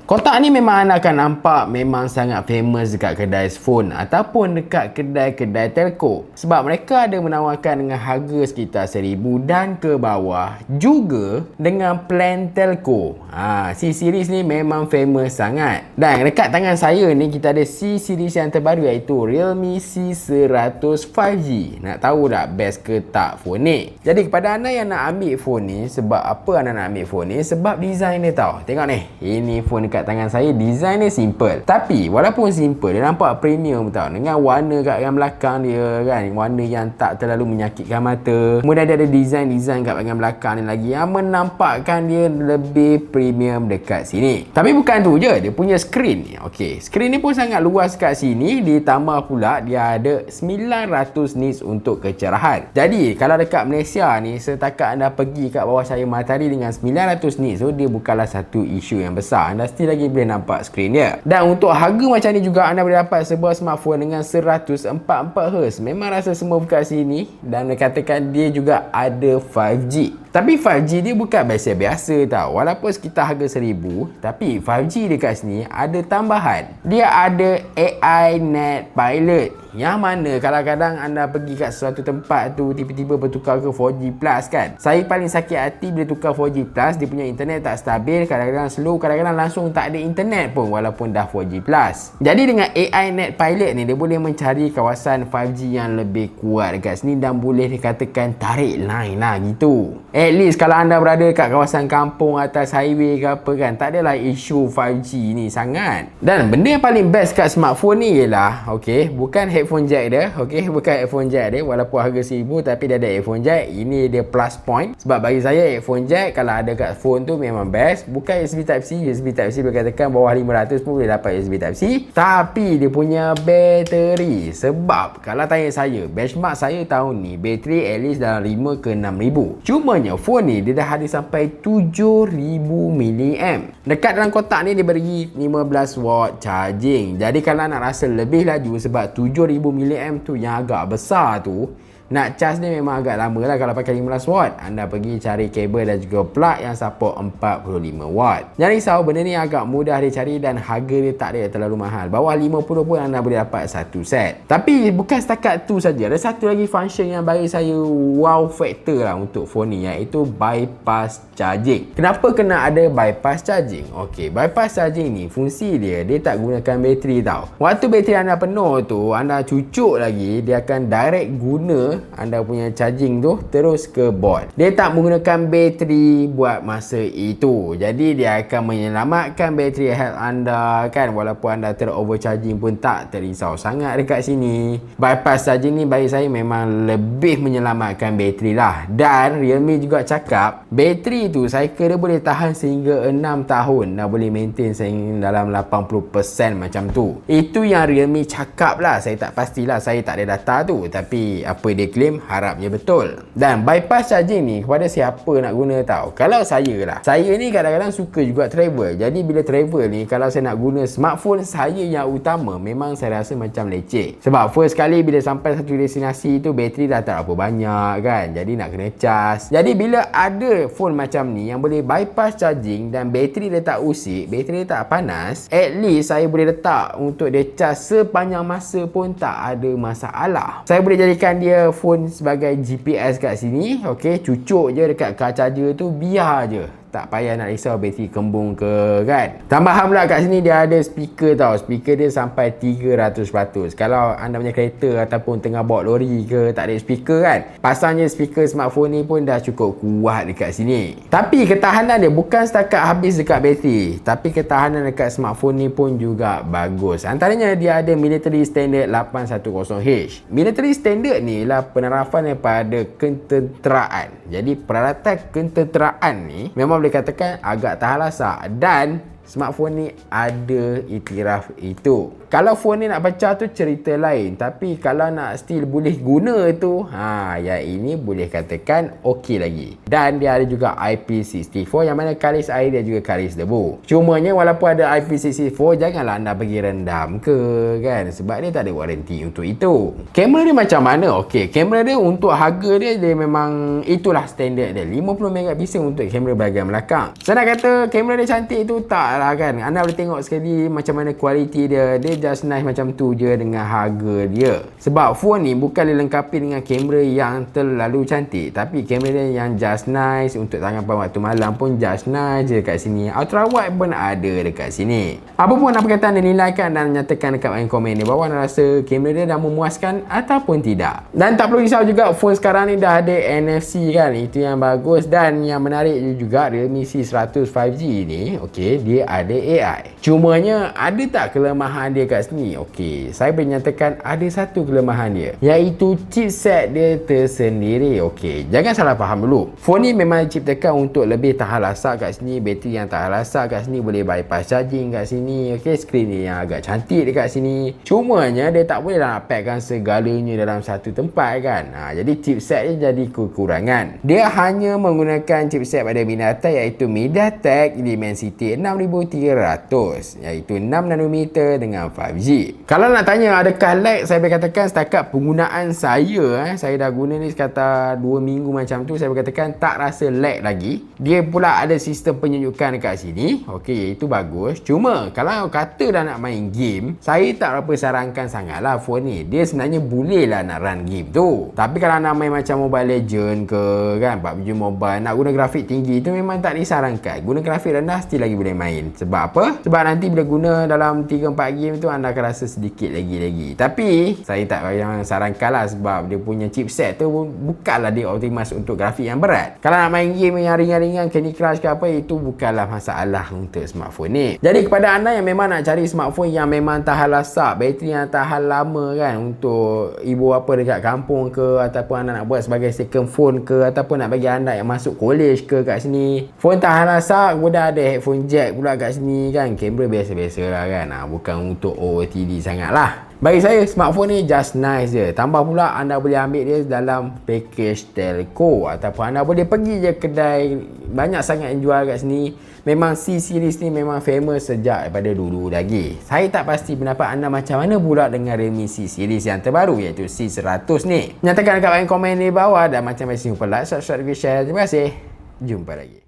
Kotak ni memang anda akan nampak memang sangat famous dekat kedai phone ataupun dekat kedai-kedai telco. Sebab mereka ada menawarkan dengan harga sekitar RM1,000 dan ke bawah, juga dengan plan telco. C-series ni memang famous sangat. Dan dekat tangan saya ni kita ada C-series yang terbaru, iaitu Realme C100 5G. Nak tahu tak best ke tak phone ni? Jadi kepada anda yang nak ambil phone ni, sebab apa anda nak ambil phone ni? Sebab design dia tau. Tengok ni, ini phone dekat tangan saya, design dia simple. Tapi walaupun simple, dia nampak premium tau. Dengan warna kat bahagian belakang dia kan, warna yang tak terlalu menyakitkan mata. Kemudian dia ada design kat bahagian belakang ni lagi yang menampakkan dia lebih premium dekat sini. Tapi bukan tu je, dia punya skrin ni. Okey, skrin ni pun sangat luas kat sini. Ditambah pula dia ada 900 nits untuk kecerahan. Jadi kalau dekat Malaysia ni, setakat anda pergi kat bawah cahaya matahari dengan 900 nits tu, dia bukanlah satu isu yang besar. Anda still lagi boleh nampak skrin dia. Dan untuk harga macam ni juga, anda boleh dapat sebuah smartphone dengan 144Hz. Memang rasa semua kat sini. Dan dikatakan dia juga ada 5G. Tapi 5G dia bukan biasa-biasa tau. Walaupun sekitar harga RM1,000, tapi 5G dekat sini ada tambahan. Dia ada AI Net Pilot. Yang mana kadang-kadang anda pergi kat sesuatu tempat tu, tiba-tiba bertukar ke 4G Plus kan. Saya paling sakit hati bila tukar 4G Plus, dia punya internet tak stabil, kadang-kadang slow, kadang-kadang langsung tak ada internet pun walaupun dah 4G Plus. Jadi dengan AI Net Pilot ni, dia boleh mencari kawasan 5G yang lebih kuat dekat sini dan boleh dikatakan tarik line lah gitu. At least kalau anda berada kat kawasan kampung, atas highway ke apa kan, tak adalah isu 5G ni sangat. Dan benda yang paling best kat smartphone ni ialah, bukan headphone jack dia, bukan headphone jack dia, walaupun harga RM1,000 tapi dia ada headphone jack. Ini dia plus point. Sebab bagi saya headphone jack kalau ada kat phone tu memang best. Bukan USB Type-C, USB Type-C boleh katakan bawah 500 pun boleh dapat USB Type-C. Tapi dia punya bateri, sebab kalau tanya saya, benchmark saya tahun ni, bateri at least dalam 5 ke 6,000. Cumanya phone ni dia dah ada sampai 7,000 mAh. Dekat dalam kotak ni dia beri 15 watt charging. Jadi kalau nak rasa lebih laju, sebab 7,000 mAh tu yang agak besar tu, nak charge ni memang agak lama lah kalau pakai 15 watt. Anda pergi cari kabel dan juga plug yang support 45 watt. Jangan risau, benda ni agak mudah dicari dan harga dia tak ada terlalu mahal. Bawah 50 pun anda boleh dapat satu set. Tapi bukan setakat tu saja. Ada satu lagi function yang bagi saya wow factor lah untuk phone ni, iaitu bypass charging. Kenapa kena ada bypass charging? Bypass charging ni fungsi dia tak gunakan bateri tau. Waktu bateri anda penuh tu, anda cucuk lagi, dia akan direct guna anda punya charging tu terus ke board. Dia tak menggunakan bateri buat masa itu. Jadi dia akan menyelamatkan bateri health anda kan. Walaupun anda overcharging pun tak terisau sangat dekat sini. Bypass charging ni bagi saya memang lebih menyelamatkan bateri lah. Dan Realme juga cakap bateri tu cycle dia boleh tahan sehingga 6 tahun. Dah boleh maintain sehingga dalam 80% macam tu. Itu yang Realme cakap lah. Saya tak pastilah, saya tak ada data tu. Tapi apa dia klaim, harapnya betul. Dan bypass charging ni kepada siapa nak guna tahu? Kalau saya lah, saya ni kadang-kadang suka juga travel. Jadi bila travel ni, kalau saya nak guna smartphone saya yang utama, memang saya rasa macam leceh. Sebab first kali bila sampai satu destinasi tu, bateri dah tak apa banyak kan, jadi nak kena charge. Jadi bila ada phone macam ni yang boleh bypass charging dan bateri dia tak usik, bateri dia tak panas, at least saya boleh letak untuk dia charge sepanjang masa pun tak ada masalah. Saya boleh jadikan dia phone sebagai GPS kat sini. Cucuk je dekat car charger tu, biar je, tak payah nak risau bateri kembung ke kan. Tambahan pula kat sini dia ada speaker tau. Speaker dia sampai 300%. Kalau anda punya kereta ataupun tengah bawa lori ke, tak ada speaker kan, pasang je speaker smartphone ni pun dah cukup kuat dekat sini. Tapi ketahanan dia bukan setakat habis dekat bateri, tapi ketahanan dekat smartphone ni pun juga bagus. Antaranya dia ada military standard 810H. Military standard ni lah penerapan daripada ketenteraan. Jadi peralatan ketenteraan ni memang boleh katakan agak tahan lasak, dan smartphone ni ada iktiraf itu. Kalau phone ni nak pecah tu cerita lain, tapi kalau nak still boleh guna tu, yang ini boleh katakan okey lagi. Dan dia ada juga IP64 yang mana kalis air dia juga kalis debu. Cumanya walaupun ada IP64, janganlah anda pergi rendam ke kan, sebab dia tak ada waranti untuk itu. Kamera dia macam mana? Kamera dia untuk harga dia memang itulah standard dia, 50 megapixel untuk kamera bahagian belakang. Saya nak kata kamera dia cantik tu tak lah kan. Anda boleh tengok sekali macam mana kualiti dia. Dia just nice macam tu je dengan harga dia. Sebab phone ni bukan dilengkapi dengan kamera yang terlalu cantik, tapi kamera dia yang just nice. Untuk tanggapan waktu malam pun just nice je dekat sini. Ultra wide pun ada dekat sini. Apa pun apa kata anda nilaikan dan nyatakan dekat bahagian komen di bawah. Anda rasa kamera dia dah memuaskan ataupun tidak. Dan tak perlu risau juga, phone sekarang ni dah ada NFC kan. Itu yang bagus. Dan yang menarik juga, Realme C100 5G ni, okey, dia ada AI. Cumanya ada tak kelemahan dia kat sini? Okey, saya boleh nyatakan ada satu kelemahan dia, iaitu chipset dia tersendiri. Okey, jangan salah faham dulu. Phone ni memang diciptakan untuk lebih tahan lasak kat sini, bateri yang tahan lasak kat sini, boleh bypass charging kat sini. Okey, skrin ni yang agak cantik dekat sini. Cumanya dia tak boleh nak packkan segalanya dalam satu tempat kan. Jadi chipset dia jadi kekurangan. Dia hanya menggunakan chipset pada binatang, iaitu MediaTek Dimensity 6300, iaitu 6nm dengan 5G. Kalau nak tanya adakah lag, saya boleh katakan setakat penggunaan saya dah guna ni sekitar 2 minggu macam tu, saya boleh katakan tak rasa lag lagi. Dia pula ada sistem penyunjukan dekat sini. Okey, itu bagus. Cuma kalau kata dah nak main game, saya tak berapa sarankan sangatlah phone ni. Dia sebenarnya boleh lah nak run game tu, tapi kalau nak main macam Mobile Legend ke kan, PUBG Mobile, nak guna grafik tinggi tu memang tak disarankan. Guna grafik rendah still lagi boleh main. Sebab apa? Sebab nanti bila guna dalam 3-4 game tu anda akan rasa sedikit lagi. Tapi saya tak yang sarankan lah, sebab dia punya chipset tu bukanlah dia optimas untuk grafik yang berat. Kalau nak main game yang ringan-ringan, Candy Crush ke apa, itu bukanlah masalah untuk smartphone ni. Jadi kepada anda yang memang nak cari smartphone yang memang tahan lasak, bateri yang tahan lama kan, untuk ibu apa dekat kampung ke, ataupun anda nak buat sebagai second phone ke, ataupun nak bagi anda yang masuk college ke kat sini, phone tahan lasak, kemudian ada headphone jack pula kat sini kan, kamera biasa-biasa lah kan, bukan untuk OOTD sangat lah. Bagi saya smartphone ni just nice je. Tambah pula anda boleh ambil dia dalam package telco, ataupun anda boleh pergi je kedai, banyak sangat yang jual kat sini. Memang C series ni memang famous sejak daripada dulu lagi. Saya tak pasti pendapat anda macam mana pula dengan Realme C series yang terbaru, iaitu C100 ni. Nyatakan dekat bahagian komen di bawah, dan macam biasa, lupa like, subscribe, share. Terima kasih. Jumpa lagi.